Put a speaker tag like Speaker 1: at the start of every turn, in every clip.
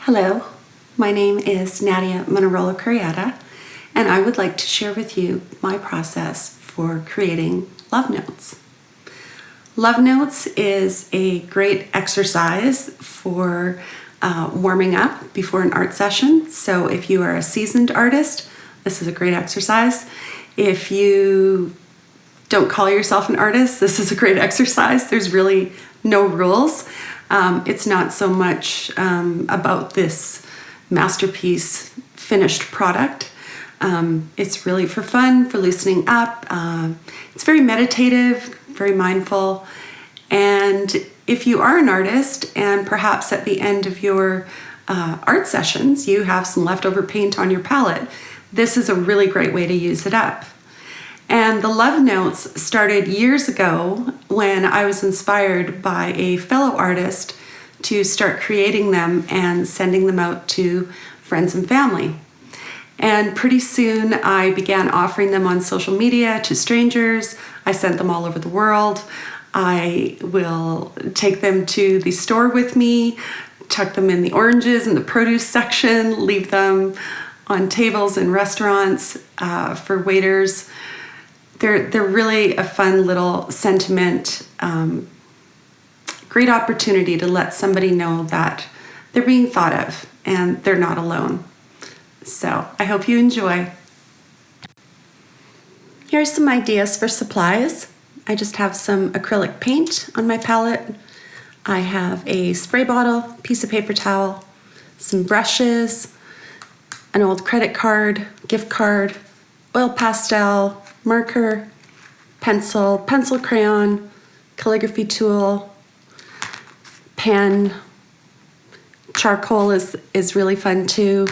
Speaker 1: Hello, my name is Nadia Munarolo-Kurjata, and I would like to share with you my process for creating love notes. Love notes is a great exercise for warming up before an art session. So if you are a seasoned artist, this is a great exercise. If you don't call yourself an artist, this is a great exercise. There's really no rules. It's not so much about this masterpiece finished product. It's really for fun, for loosening up. It's very meditative, very mindful. And if you are an artist and perhaps at the end of your art sessions, you have some leftover paint on your palette, this is a really great way to use it up. And the love notes started years ago when I was inspired by a fellow artist to start creating them and sending them out to friends and family. And pretty soon I began offering them on social media to strangers. I sent them all over the world. I will take them to the store with me, tuck them in the oranges in the produce section, leave them on tables in restaurants for waiters. They're really a fun little sentiment, great opportunity to let somebody know that they're being thought of and they're not alone. So I hope you enjoy. Here's some ideas for supplies. I just have some acrylic paint on my palette. I have a spray bottle, piece of paper towel, some brushes, an old credit card, gift card, oil pastel, marker, pencil crayon, calligraphy tool, pen, charcoal is really fun too.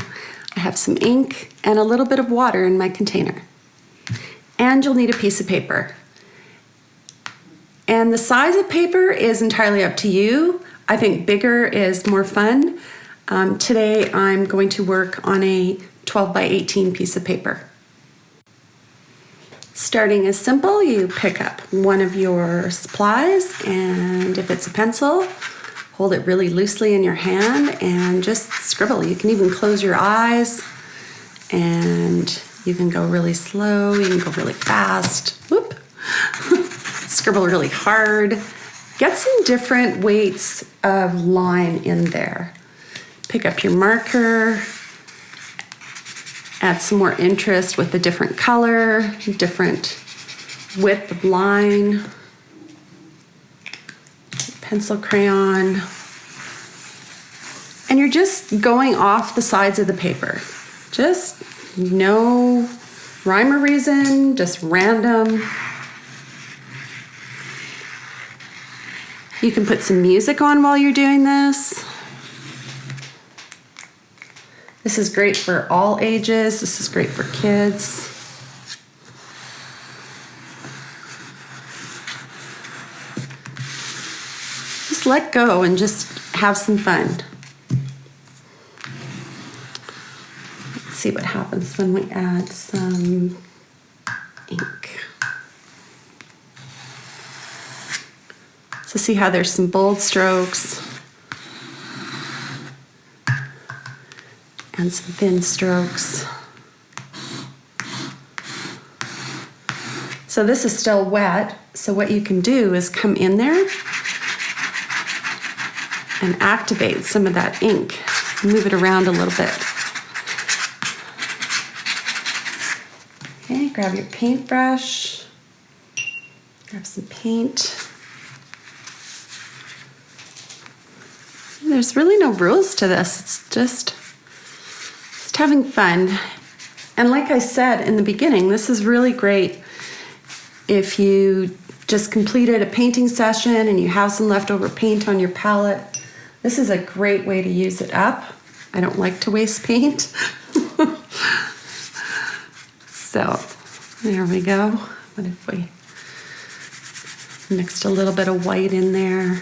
Speaker 1: I have some ink and a little bit of water in my container. And you'll need a piece of paper. And the size of paper is entirely up to you. I think bigger is more fun. Today I'm going to work on a 12 by 18 piece of paper. Starting is simple. You pick up one of your supplies, and if it's a pencil, hold it really loosely in your hand and just scribble. You can even close your eyes, and you can go really slow, you can go really fast. Whoop. Scribble really hard. Get some different weights of line in there. Pick up your marker. Add some more interest with a different color, different width of line. Pencil crayon. And you're just going off the sides of the paper. Just no rhyme or reason, just random. You can put some music on while you're doing this. This is great for all ages. This is great for kids. Just let go and just have some fun. Let's see what happens when we add some ink. So see how there's some bold strokes and some thin strokes. So this is still wet, so what you can do is come in there and activate some of that ink. Move it around a little bit. Okay, grab your paintbrush, grab some paint. There's really no rules to this. It's just having fun. And like I said in the beginning, this is really great if you just completed a painting session and you have some leftover paint on your palette. This is a great way to use it up. I don't like to waste paint. So there we go. What if we mixed a little bit of white in there?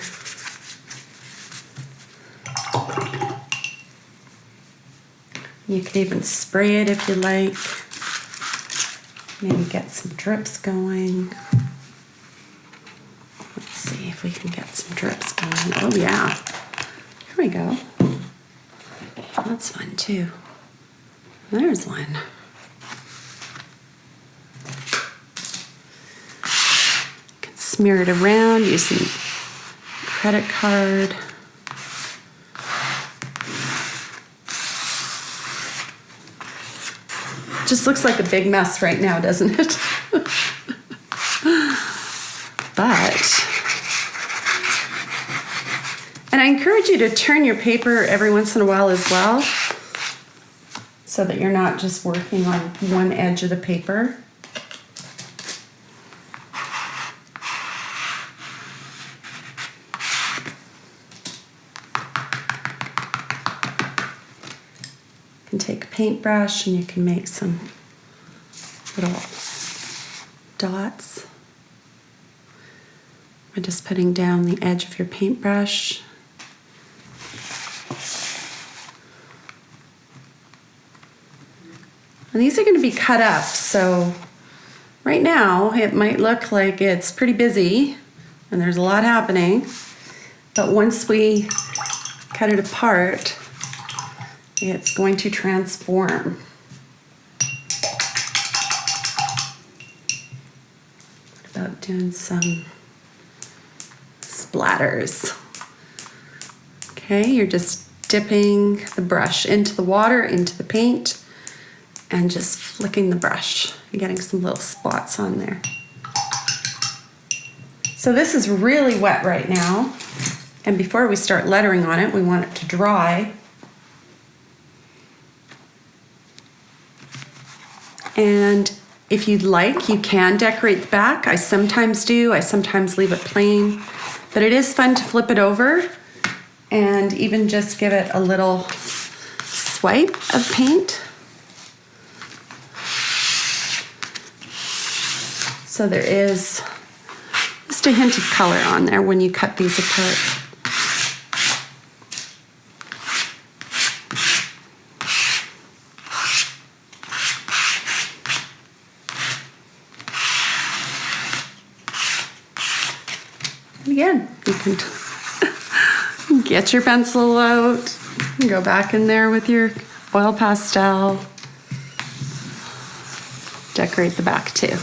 Speaker 1: You can even spray it if you like. Maybe get some drips going. Let's see if we can get some drips going. Oh yeah, here we go. that's fun too. There's one. You can smear it around using credit card. Just looks like a big mess right now, doesn't it? And I encourage you to turn your paper every once in a while as well, so that you're not just working on one edge of the paper. You can take a paintbrush and you can make some little dots. By just putting down the edge of your paintbrush. And these are going to be cut up, so right now it might look like it's pretty busy and there's a lot happening, but once we cut it apart, it's going to transform. What about doing some splatters? Okay, you're just dipping the brush into the water, into the paint, and just flicking the brush and getting some little spots on there. So this is really wet right now, and before we start lettering on it, we want it to dry. And if you'd like, you can decorate the back. I sometimes do, I sometimes leave it plain, but it is fun to flip it over and even just give it a little swipe of paint. So there is just a hint of color on there when you cut these apart. And again, you can get your pencil out and go back in there with your oil pastel. Decorate the back too.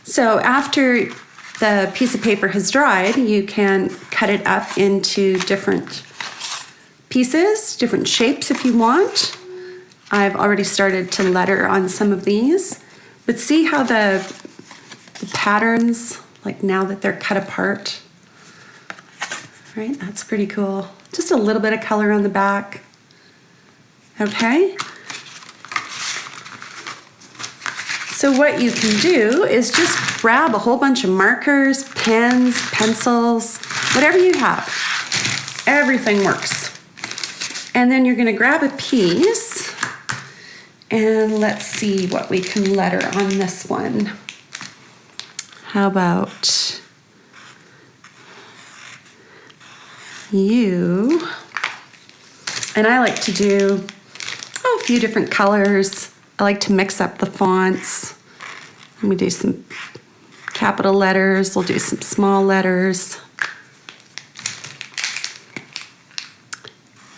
Speaker 1: So after the piece of paper has dried, you can cut it up into different pieces, different shapes if you want. I've already started to letter on some of these, but see how the patterns, like now that they're cut apart, right? That's pretty cool. Just a little bit of color on the back. Okay. So what you can do is just grab a whole bunch of markers, pens, pencils, whatever you have. Everything works. And then you're going to grab a piece, and let's see what we can letter on this one. How about you? And I like to do a few different colors. I like to mix up the fonts. Let me do some capital letters. We'll do some small letters.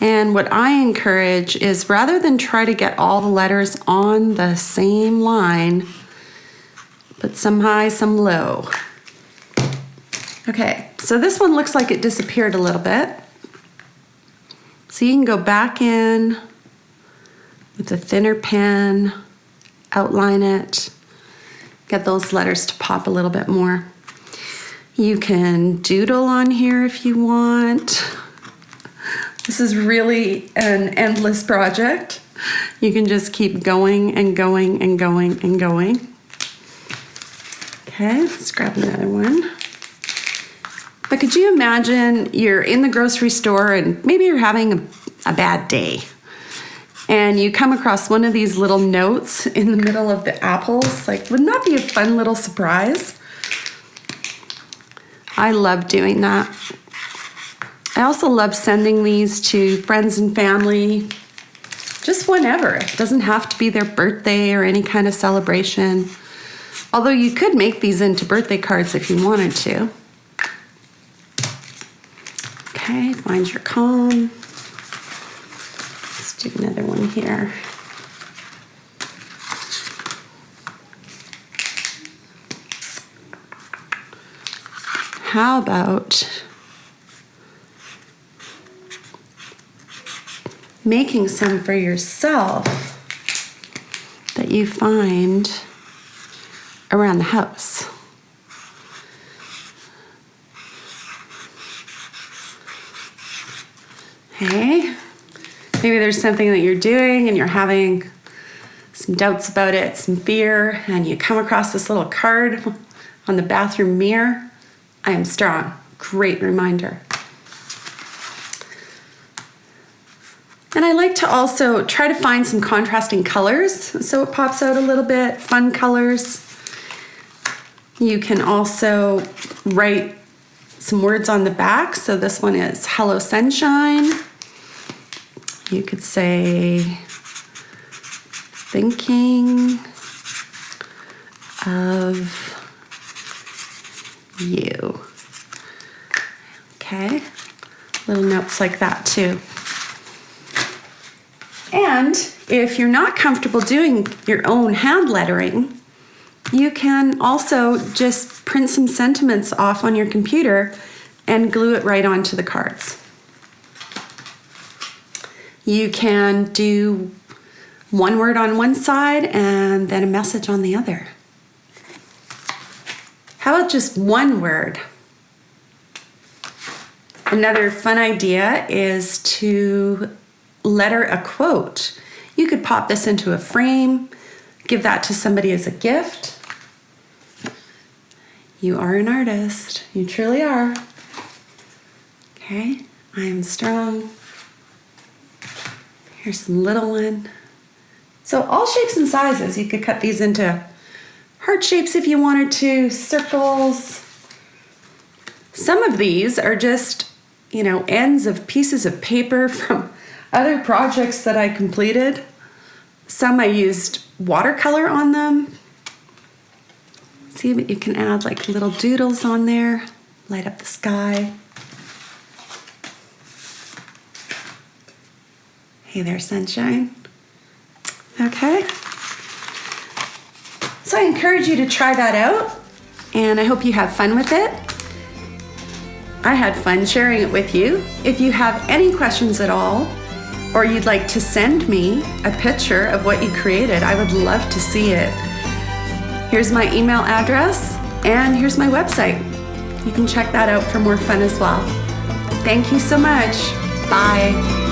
Speaker 1: And what I encourage is rather than try to get all the letters on the same line, put some high, some low. Okay, so this one looks like it disappeared a little bit. So you can go back in with a thinner pen, outline it, get those letters to pop a little bit more. You can doodle on here if you want. This is really an endless project. You can just keep going and going and going and going. Okay, let's grab another one. But could you imagine you're in the grocery store and maybe you're having a bad day, and you come across one of these little notes in the middle of the apples? Like, wouldn't that be a fun little surprise? I love doing that. I also love sending these to friends and family, just whenever. It doesn't have to be their birthday or any kind of celebration. Although you could make these into birthday cards if you wanted to. Okay, find your calm. Let's do another one here. How about making some for yourself that you find around the house? Okay, maybe there's something that you're doing and you're having some doubts about it, some fear, and you come across this little card on the bathroom mirror. I am strong. Great reminder. And I like to also try to find some contrasting colors so it pops out a little bit, fun colors. You can also write some words on the back. So this one is Hello Sunshine. You could say thinking of you. Okay, little notes like that too. And if you're not comfortable doing your own hand lettering, you can also just print some sentiments off on your computer and glue it right onto the cards. You can do one word on one side and then a message on the other. How about just one word? Another fun idea is to letter a quote. You could pop this into a frame, give that to somebody as a gift. You are an artist. You truly are. Okay, I am strong. Here's some little one. So all shapes and sizes. You could cut these into heart shapes if you wanted to, circles. Some of these are just, ends of pieces of paper from other projects that I completed. Some I used watercolor on them. See, you can add like little doodles on there, light up the sky. Hey there, sunshine. Okay. So I encourage you to try that out, and I hope you have fun with it. I had fun sharing it with you. If you have any questions at all, or you'd like to send me a picture of what you created, I would love to see it. Here's my email address, and here's my website. You can check that out for more fun as well. Thank you so much. Bye.